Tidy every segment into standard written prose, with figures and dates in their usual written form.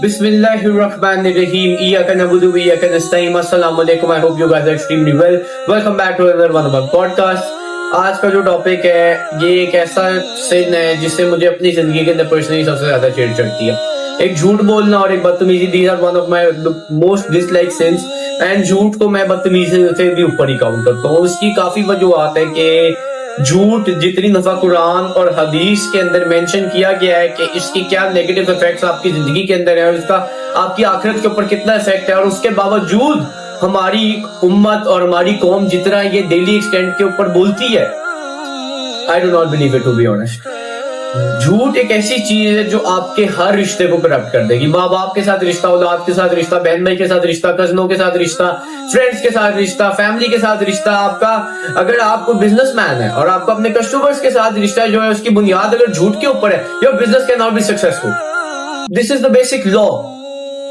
Bismillahirrahmanirrahim. Iyyaka na'budu wa iyyaka nasta'in. Assalamu alaikum. I hope you guys are extremely well. Welcome back to another one of our podcast. آج کا جو topic ہے یہ ایک ایسا سن ہے جس سے مجھے اپنی زندگی کے اندر پرسنلی سب سے زیادہ چڑ چڑھتی ہے. ایک جھوٹ بولنا اور ایک بدتمیزی. These are one of my most disliked sins. And جھوٹ کو میں بدتمیزی سے بھی اوپر ہی کاؤنٹ کرتا ہوں. اس کی کافی وجوہات ہے کہ جھوٹ جتنی دفعہ قرآن اور حدیث کے اندر مینشن کیا گیا ہے کہ اس کی کیا نیگیٹو افیکٹس آپ کی زندگی کے اندر ہے اور اس کا آپ کی آخرت کے اوپر کتنا افیکٹ ہے, اور اس کے باوجود ہماری امت اور ہماری قوم جتنا یہ ڈیلی ایکسٹینٹ کے اوپر بولتی ہے, I do not believe it to be honest. جھوٹ ایک ایسی چیز ہے جو آپ کے ہر رشتے کو کرپٹ کر دے گی. ماں باپ کے ساتھ رشتہ, اولاد کے ساتھ رشتہ, بہن بھائی کے ساتھ رشتہ, کزنوں کے ساتھ رشتہ, فرینڈس کے ساتھ رشتہ, فیملی کے ساتھ رشتہ. آپ کا اگر آپ کو بزنس مین ہے اور آپ کو اپنے کسٹمرز کے ساتھ رشتہ جو ہے اس کی بنیاد اگر جھوٹ کے اوپر ہے, your business cannot be successful. This is the basic law.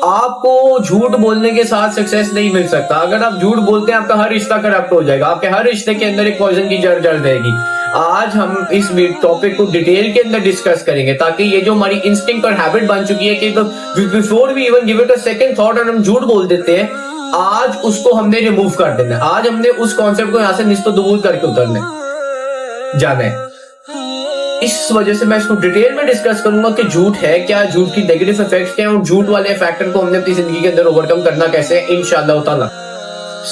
آپ کو جھوٹ بولنے کے ساتھ سکسیس نہیں مل سکتا. اگر آپ جھوٹ بولتے ہیں آپ کا ہر رشتہ کرپٹ ہو جائے گا, آپ کے ہر رشتے کے اندر ایک پوائزن کی جڑ جڑ جائے گی. آج ہم اس ٹاپک کو ڈیٹیل کے اندر ڈسکس کریں گے تاکہ یہ جو ہماری انسٹنکٹ اور ہیبٹ بن چکی ہے کہ before we even give it a second thought اور ہم جھوٹ بول دیتے ہیں, آج اس کو ہم نے ریموو کر دینا ہے. آج ہم نے اس کانسیپٹ کو یہاں سے نصف دبول کر کے اترنے جانا ہے. اس وجہ سے میں اس کو ڈیٹیل میں ڈسکس کروں گا کہ جھوٹ ہے کیا, جھوٹ کی نیگیٹو افیکٹس کیا ہیں, اور جھوٹ والے فیکٹر کو ہم نے اپنی زندگی کے اندر اوورکم کرنا کیسے ہے انشاءاللہ تعالی.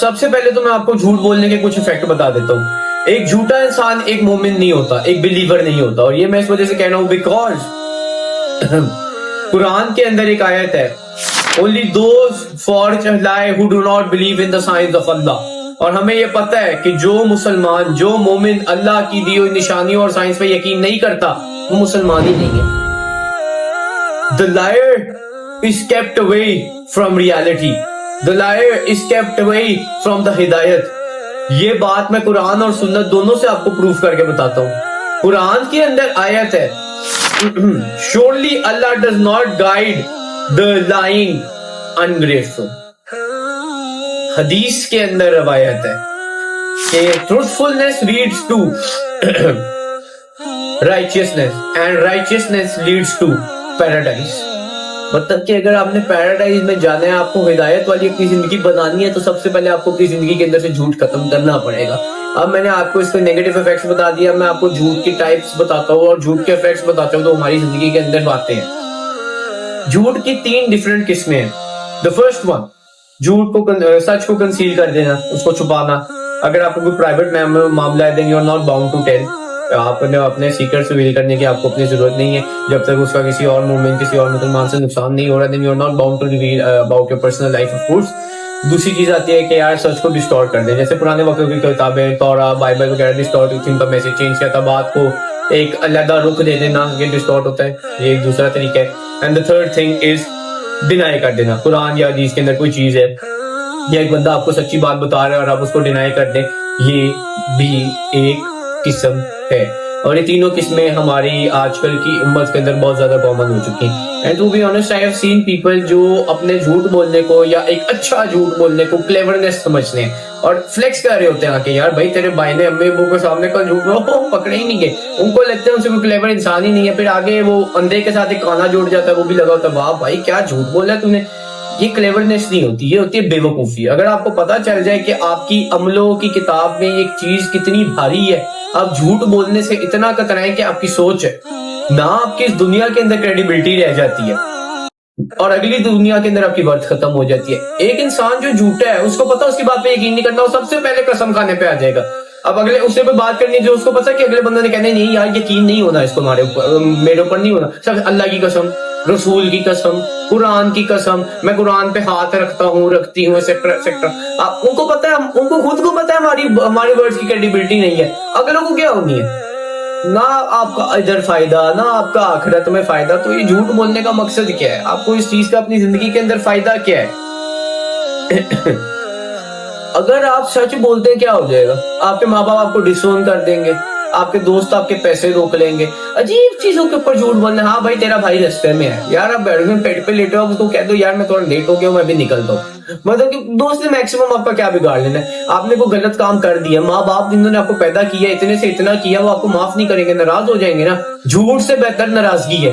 سب سے پہلے تو میں آپ کو جھوٹ بولنے کے کچھ افیکٹ بتا دیتا ہوں. ایک جھوٹا انسان ایک مومن نہیں ہوتا, ایک بلیور نہیں ہوتا, اور یہ میں اس وجہ سے کہہ رہا ہوں بیکاز قرآن کے اندر ایک آیت ہے, only those forge a lie who do not believe in the signs of Allah. اور ہمیں یہ پتہ ہے کہ جو مسلمان, جو مومن اللہ کی دی ہوئی نشانیوں اور سائنس پہ یقین نہیں کرتا وہ مسلمان ہی نہیں ہے. The liar is kept away from reality. The liar is kept away from the hidayat. یہ بات میں قرآن اور سنت دونوں سے آپ کو پروف کر کے بتاتا ہوں. قرآن کے اندر آیت ہے surely Allah does not guide the lying ungrateful. حدیث کے اندر روایت ہے کہ truthfulness leads to righteousness and righteousness leads to paradise. مطلب کہ اگر آپ نے پیراڈائز میں جانا ہے, آپ کو ہدایت والی اپنی زندگی بنانی ہے, تو سب سے پہلے آپ کو اپنی زندگی کے اندر سے جھوٹ ختم کرنا پڑے گا. اب میں نے آپ کو اس کے نیگیٹو افیکٹس بتا دیا, میں آپ کو جھوٹ کی ٹائپس بتاتا ہوں اور جھوٹ کے افیکٹس بتاتا ہوں تو ہماری زندگی کے اندر آتے ہیں. جھوٹ کی 3 ڈفرینٹ قسمیں ہیں. دا فرسٹ ون, جھوٹ کو سچ کو کنسیل کر دینا, اس کو چھپانا. اگر آپ کو کوئی پرائیویٹ معاملہ ہے then you are not bound to tell. آپ نے اپنے سیکرٹس ریویل کرنے کی آپ کو اپنی ضرورت نہیں ہے جب تک اس کا کسی اور مومن, کسی اور مسلمان سے نقصان نہیں ہو رہا, then you are not bound to reveal about your personal life of course. دوسری چیز آتی ہے کہ یار سچ کو ڈسٹورٹ کر دیں, جیسے پرانے وقت کی کتابیں تورات, بائبل وغیرہ ڈسٹورٹ ہوتی ہیں, ان کا میسج چینج کیا تھا, بات کو ایک علیحدہ رخ دے دینا, یہ ڈسٹورٹ ہوتا ہے. یہ ایک دوسرا طریقہ ہے. And the third thing is deny کر دینا. قرآن یا حدیث کے اندر کوئی چیز ہے یا ایک بندہ آپ کو سچی بات بتا رہا ہے اور آپ اس کو ڈینائی کر دیں, یہ بھی ایک قسم ہے. اور یہ تینوں قسمیں ہماری آج کل کی امت کے اندر بہت زیادہ کامن ہو چکی ہیں. And to be honest I have seen people جو اپنے جھوٹ بولنے کو یا ایک اچھا جھوٹ بولنے کو کلیورنس سمجھتے ہیں اور فلیکس کر رہے ہوتے ہیں کہ یار بھائی تیرے بھائی نے امی ابو کے سامنے کل جھوٹ بولو, پکڑے ہی نہیں گئے. ان کو لگتا ہے ان سے کوئی کلیور انسان ہی نہیں ہے. پھر آگے وہ اندھے کے ساتھ ایک کانا جوڑ جاتا ہے, وہ بھی لگا ہوتا ہے واہ بھائی کیا جھوٹ بولا ہے تو نے. یہ کلیورنس نہیں ہوتی, یہ ہوتی ہے بے وقوفی. اگر آپ کو پتا چل جائے کہ آپ کی عملوں کی کتاب میں ایک چیز کتنی بھاری ہے, آپ جھوٹ بولنے سے اتنا کترائیں کہ آپ کی سوچ ہے نہ آپ کی اس دنیا کے اندر کریڈیبلٹی رہ جاتی ہے اور اگلی دنیا کے اندر آپ کی ورتھ ختم ہو جاتی ہے. ایک انسان جو جھوٹا ہے اس کو پتا اس کی بات پہ یقین نہیں کرنا, وہ سب سے پہلے قسم کھانے پہ آ جائے گا. اب اگلے اس سے پہ بات کرنی جو اس کو پتا کہ اگلے بندے نے کہنا نہیں یار یقین نہیں ہونا اس کو, میرے اوپر نہیں ہونا. سب اللہ کی قسم, رسول کی قسم, قرآن کی قسم, میں قرآن پہ ہاتھ رکھتا ہوں, رکھتی ہوں, ایکسیکٹرا. ان کو پتا ہے, ان کو خود کو پتا ہے ہمارے ورڈز کی کریڈیبلٹی نہیں ہے, اگلوں کو کیا ہونی ہے. نہ آپ کا ادھر فائدہ نہ آپ کا آخرت میں فائدہ. تو یہ جھوٹ بولنے کا مقصد کیا ہے, آپ کو اس چیز کا اپنی زندگی کے اندر فائدہ کیا ہے. اگر آپ سچ بولتے ہیں کیا ہو جائے گا, آپ کے ماں باپ آپ کو ڈسون کر دیں گے, آپ کے دوست آپ کے پیسے روک لیں گے. عجیب چیزوں کے اوپر جھوٹ بولنا, ہاں بھائی تیرا بھائی رستے میں ہے, یار آپ بیٹھ گئے پیٹ پہ لیٹے ہو, اس کو کہہ دو یار میں تھوڑا لیٹ ہو گیا ہوں میں بھی نکلتا ہوں. مطلب کہ دوست نے میکسیمم آپ کا کیا بگاڑ لینا ہے. آپ نے کوئی غلط کام کر دیا, ماں باپ جنہوں نے آپ کو پیدا کیا اتنے سے اتنا کیا, وہ آپ کو معاف نہیں کریں گے, ناراض ہو جائیں گے نا. جھوٹ سے بہتر ناراضگی ہے.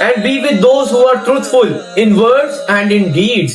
and be with those who are truthful in words and in deeds।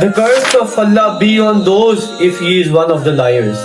The curse of Allah be on those if he is one of the liars।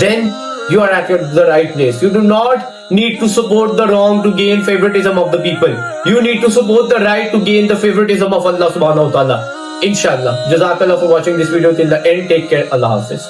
then you are at the right place. You do not need to support the wrong to gain favoritism of the people. You need to support the right to gain the favoritism of Allah subhanahu wa ta'ala. Inshallah. Jazakallah for watching this video till the end. Take care. Allah Hafiz.